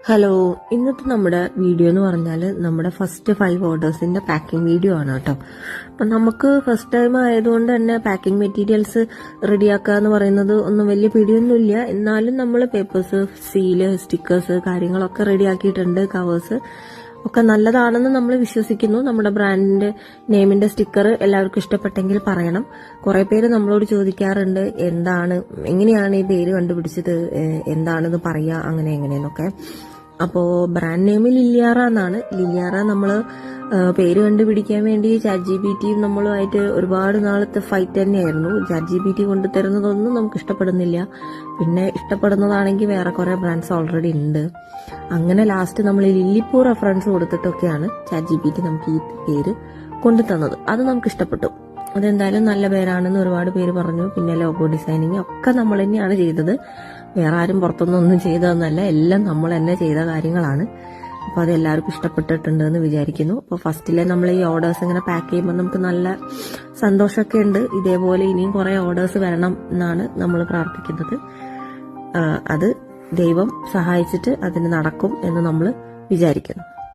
Hello, ഇന്നത്തെ നമ്മുടെ video എന്ന് പറഞ്ഞാൽ നമ്മുടെ ഫസ്റ്റ് 5 ഓർഡേഴ്സിന്റെ പാക്കിംഗ് വീഡിയോ ആണ് കേട്ടോ. അപ്പൊ നമുക്ക് ഫസ്റ്റ് ടൈം ആയതുകൊണ്ട് തന്നെ പാക്കിംഗ് മെറ്റീരിയൽസ് റെഡിയാക്കുക എന്ന് പറയുന്നത് ഒന്നും വലിയ പിടിയൊന്നുമില്ല. എന്നാലും നമ്മൾ പേപ്പേഴ്സ്, സീല്, സ്റ്റിക്കേഴ്സ് കാര്യങ്ങളൊക്കെ റെഡിയാക്കിയിട്ടുണ്ട്. കവേഴ്സ് ഒക്കെ നല്ലതാണെന്ന് നമ്മൾ വിശ്വസിക്കുന്നു. നമ്മുടെ ബ്രാൻഡിന്റെ നെയിമിന്റെ സ്റ്റിക്കർ എല്ലാവർക്കും ഇഷ്ടപ്പെട്ടെങ്കിൽ പറയണം. കുറെ പേര് നമ്മളോട് ചോദിക്കാറുണ്ട്, എങ്ങനെയാണ് ഈ പേര് കണ്ടുപിടിച്ചത്, എന്താണെന്ന് പറയാ, അങ്ങനെ എങ്ങനെയെന്നൊക്കെ. അപ്പോ ബ്രാൻഡ് നെയിം ലില്ലിയാറ എന്നാണ്. ലില്ലിയാറ നമ്മള് പേര് കണ്ടുപിടിക്കാൻ വേണ്ടി ChatGPT നമ്മളുമായിട്ട് ഒരുപാട് നാളത്തെ ഫൈറ്റ് തന്നെയായിരുന്നു. ChatGPT കൊണ്ടുതരുന്നതൊന്നും നമുക്ക് ഇഷ്ടപ്പെടുന്നില്ല. പിന്നെ ഇഷ്ടപ്പെടുന്നതാണെങ്കിൽ വേറെ കുറെ ബ്രാൻഡ്സ് ഓൾറെഡി ഉണ്ട്. അങ്ങനെ ലാസ്റ്റ് നമ്മൾ ലില്ലിപ്പൂ റെഫറൻസ് കൊടുത്തിട്ടൊക്കെയാണ് ChatGPT നമുക്ക് ഈ പേര് കൊണ്ടുതന്നത്. അത് നമുക്ക് ഇഷ്ടപ്പെട്ടു. അതെന്തായാലും നല്ല പേരാണെന്ന് ഒരുപാട് പേര് പറഞ്ഞു. പിന്നെ ലോഗോ ഡിസൈനിങ് ഒക്കെ നമ്മൾ തന്നെയാണ് ചെയ്തത്. വേറെ ആരും പുറത്തൊന്നും ചെയ്തതെന്നല്ല, എല്ലാം നമ്മൾ തന്നെ ചെയ്ത കാര്യങ്ങളാണ്. അപ്പൊ അത് എല്ലാവർക്കും ഇഷ്ടപ്പെട്ടിട്ടുണ്ട് എന്ന് വിചാരിക്കുന്നു. അപ്പൊ ഫസ്റ്റിലെ നമ്മൾ ഈ ഓർഡേഴ്സ് ഇങ്ങനെ പാക്ക് ചെയ്യുമ്പോൾ നമുക്ക് നല്ല സന്തോഷമൊക്കെ ഉണ്ട്. ഇതേപോലെ ഇനിയും കുറെ ഓർഡേഴ്സ് വരണം എന്നാണ് നമ്മൾ പ്രാർത്ഥിക്കുന്നത്. അത് ദൈവം സഹായിച്ചിട്ട് അതിന് നടക്കും എന്ന് നമ്മൾ വിചാരിക്കുന്നു.